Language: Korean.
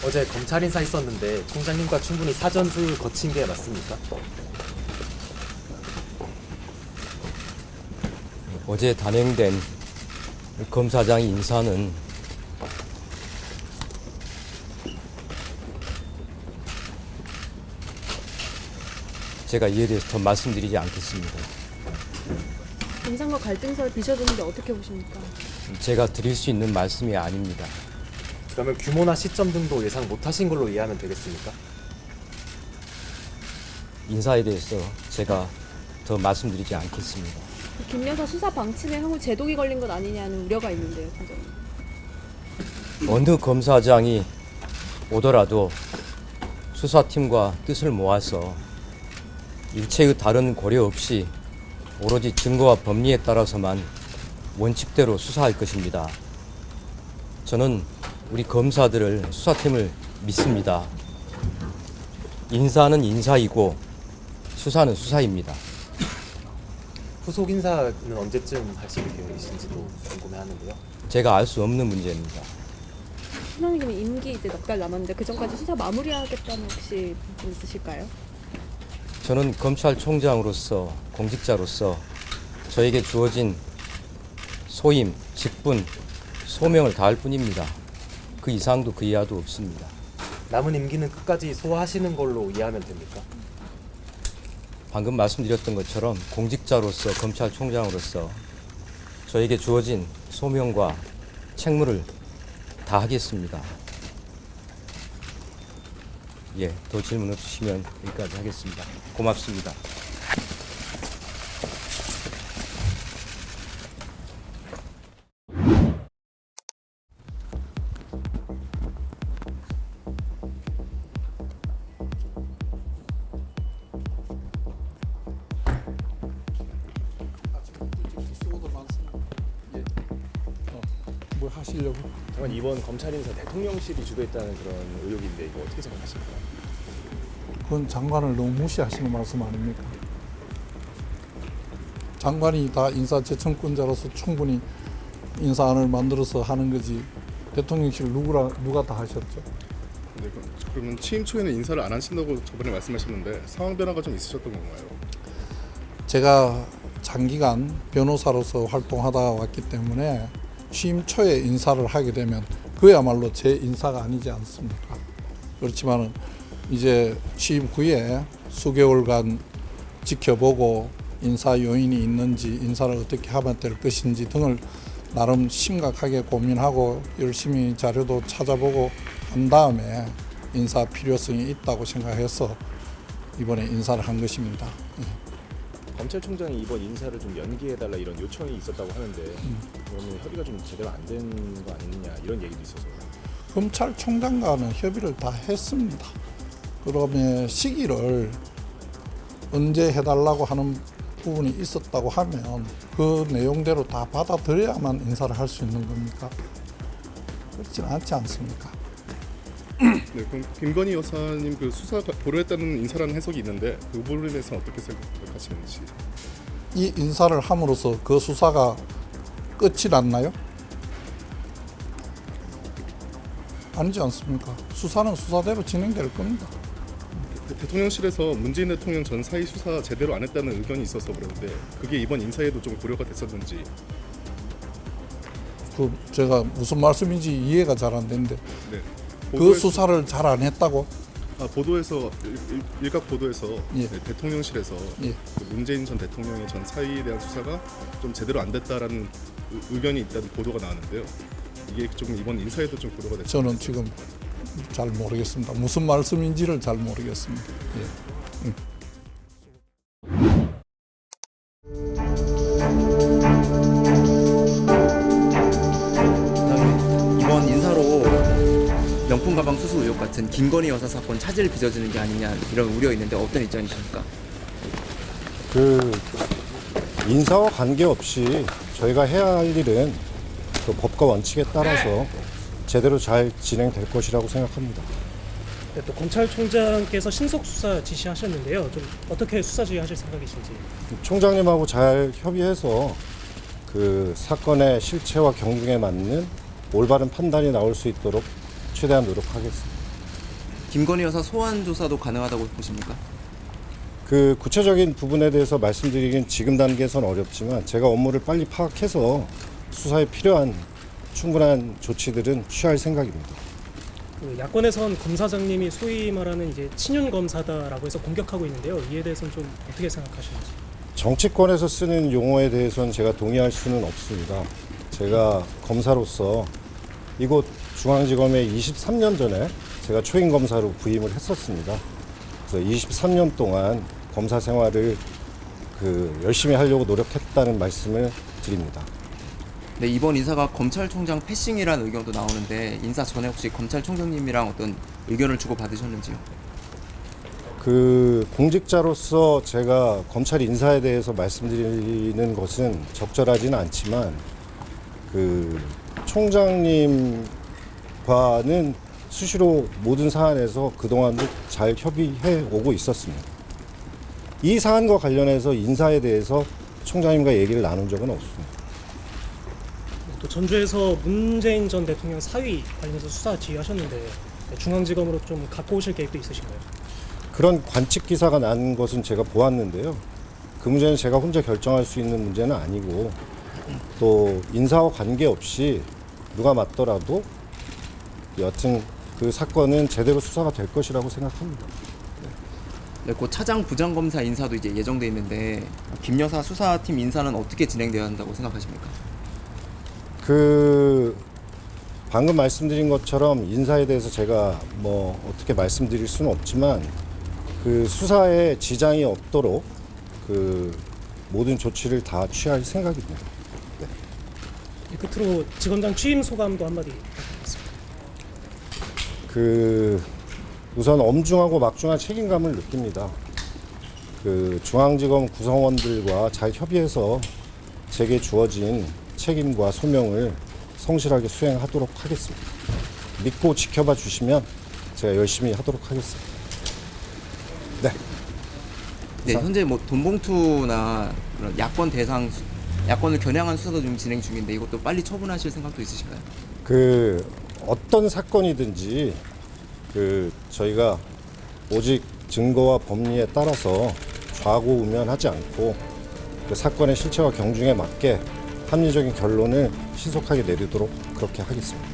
어제 검찰 인사 있었는데 총장님과 충분히 사전 조율 거친 게 맞습니까? 어제 단행된 검사장 인사는 제가 이에 대해서 더 말씀드리지 않겠습니다. 인상과 갈등설 비춰주는데 어떻게 보십니까? 제가 드릴 수 있는 말씀이 아닙니다. 그러면 규모나 시점 등도 예상 못하신 걸로 이해하면 되겠습니까? 인사에 대해서 제가 더 말씀드리지 않겠습니다. 김 여사 수사 방침에 향후 제동이 걸린 것 아니냐는 우려가 있는데요, 총장님. 어느 검사장이 오더라도 수사팀과 뜻을 모아서 일체의 다른 고려 없이 오로지 증거와 법리에 따라서만 원칙대로 수사할 것입니다. 저는 우리 검사들을, 수사팀을 믿습니다. 인사는 인사이고 수사는 수사입니다. 후속 인사는 언제쯤 하실 계획이신지도 궁금해하는데요. 제가 알 수 없는 문제입니다. 총장님 그럼 임기 이제 넉 달 남았는데 그 전까지 수사 마무리하겠다는 혹시 좀 있으실까요? 저는 검찰총장으로서, 공직자로서 저에게 주어진 소임, 직분, 소명을 다할 뿐입니다. 그 이상도 그 이하도 없습니다. 남은 임기는 끝까지 소화하시는 걸로 이해하면 됩니까? 방금 말씀드렸던 것처럼 공직자로서, 검찰총장으로서 저에게 주어진 소명과 책무를 다하겠습니다. 예, 더 질문 없으시면 여기까지 하겠습니다. 고맙습니다. 뭘 하시려고? 장관 이번 검찰 인사 대통령실이 주도했다는 그런 의혹인데 이거 어떻게 생각하십니까? 그건 장관을 너무 무시하시는 말씀 아닙니까? 장관이 다 인사 제청권자로서 충분히 인사안을 만들어서 하는 거지 대통령실 누가 다 하셨죠? 네, 그러면 취임 초에는 인사를 안 하신다고 저번에 말씀하셨는데 상황 변화가 좀 있으셨던 건가요? 제가 장기간 변호사로서 활동하다 왔기 때문에 취임 초에 인사를 하게 되면 그야말로 제 인사가 아니지 않습니까? 그렇지만 이제 취임 후에 수개월간 지켜보고 인사 요인이 있는지 인사를 어떻게 하면 될 것인지 등을 나름 심각하게 고민하고 열심히 자료도 찾아보고 한 다음에 인사 필요성이 있다고 생각해서 이번에 인사를 한 것입니다. 검찰총장이 이번 인사를 좀 연기해달라 이런 요청이 있었다고 하는데 그러면 협의가 좀 제대로 안 된 거 아니냐 이런 얘기도 있어서 검찰총장과는 협의를 다 했습니다. 그러면 시기를 언제 해달라고 하는 부분이 있었다고 하면 그 내용대로 다 받아들여야만 인사를 할 수 있는 겁니까? 그렇지는 않지 않습니까? 네, 그럼 김건희 여사님 그 수사 보류했다는 인사라는 해석이 있는데 그 부분에 대해서 어떻게 생각하시는지. 이 인사를 함으로써 그 수사가 끝이 났나요? 아니지 않습니까? 수사는 수사대로 진행될 겁니다. 대통령실에서 문재인 대통령 전 사의 수사 제대로 안 했다는 의견이 있어서 그런데 그게 이번 인사에도 좀 고려가 됐었는지. 그 제가 무슨 말씀인지 이해가 잘 안 되는데 네. 그 수사를 잘 안 했다고? 보도에서 일각 보도에서 예. 네, 대통령실에서 예. 그 문재인 전 대통령의 전 사의에 대한 수사가 좀 제대로 안 됐다라는 의견이 있다는 보도가 나왔는데요. 이게 좀 이번 인사에도 좀 고려가 됐죠. 저는 지금 잘 모르겠습니다. 무슨 말씀인지를 잘 모르겠습니다. 예. 그다음에 이번 인사로 명품 가방 수수 의혹 같은 김건희 여사 사건 차질 빚어지는 게 아니냐 이런 우려 있는데 어떤 입장이십니까? 그 인사와 관계없이 저희가 해야 할 일은 그 법과 원칙에 따라서 제대로 잘 진행될 것이라고 생각합니다. 네, 또 검찰총장께서 신속 수사 지시하셨는데요. 좀 어떻게 수사 지휘하실 생각이신지. 총장님하고 잘 협의해서 그 사건의 실체와 경중에 맞는 올바른 판단이 나올 수 있도록 최대한 노력하겠습니다. 김건희 여사 소환 조사도 가능하다고 보십니까? 그 구체적인 부분에 대해서 말씀드리긴 지금 단계에서는 어렵지만 제가 업무를 빨리 파악해서 수사에 필요한 충분한 조치들은 취할 생각입니다. 그 야권에선 검사장님이 소위 말하는 이제 친윤 검사다라고 해서 공격하고 있는데요. 이에 대해서는 좀 어떻게 생각하시는지? 정치권에서 쓰는 용어에 대해서는 제가 동의할 수는 없습니다. 제가 검사로서 이곳 중앙지검에 23년 전에 제가 초임 검사로 부임을 했었습니다. 그래서 23년 동안 검사 생활을 열심히 하려고 노력했다는 말씀을 드립니다. 네, 이번 인사가 검찰총장 패싱이라는 의견도 나오는데 인사 전에 혹시 검찰총장님이랑 어떤 의견을 주고 받으셨는지요? 그 공직자로서 제가 검찰 인사에 대해서 말씀드리는 것은 적절하지는 않지만 그 총장님과는 수시로 모든 사안에서 그동안도 잘 협의해 오고 있었습니다. 이 사안과 관련해서 인사에 대해서 총장님과 얘기를 나눈 적은 없습니다. 또 전주에서 문재인 전 대통령 사위 관련해서 수사 지휘하셨는데 중앙지검으로 좀 갖고 오실 계획도 있으신가요? 그런 관측 기사가 난 것은 제가 보았는데요. 그 문제는 제가 혼자 결정할 수 있는 문제는 아니고 또 인사와 관계없이 누가 맡더라도 여튼 그 사건은 제대로 수사가 될 것이라고 생각합니다. 네, 곧 차장 부장검사 인사도 이제 예정돼 있는데 김 여사 수사팀 인사는 어떻게 진행돼야 한다고 생각하십니까? 그 방금 말씀드린 것처럼 인사에 대해서 제가 뭐 어떻게 말씀드릴 수는 없지만 그 수사에 지장이 없도록 그 모든 조치를 다 취할 생각입니다. 끝으로 지검장 취임 소감도 한마디 부탁드리겠습니다. 그 우선 엄중하고 막중한 책임감을 느낍니다. 그 중앙지검 구성원들과 잘 협의해서 제게 주어진 책임과 소명을 성실하게 수행하도록 하겠습니다. 믿고 지켜봐 주시면 제가 열심히 하도록 하겠습니다. 네. 네, 현재 뭐 돈봉투나 그런 야권을 겨냥한 수사도 좀 진행 중인데 이것도 빨리 처분하실 생각도 있으신가요? 그 어떤 사건이든지 그 저희가 오직 증거와 법리에 따라서 좌고우면하지 않고 그 사건의 실체와 경중에 맞게 합리적인 결론을 신속하게 내리도록 그렇게 하겠습니다.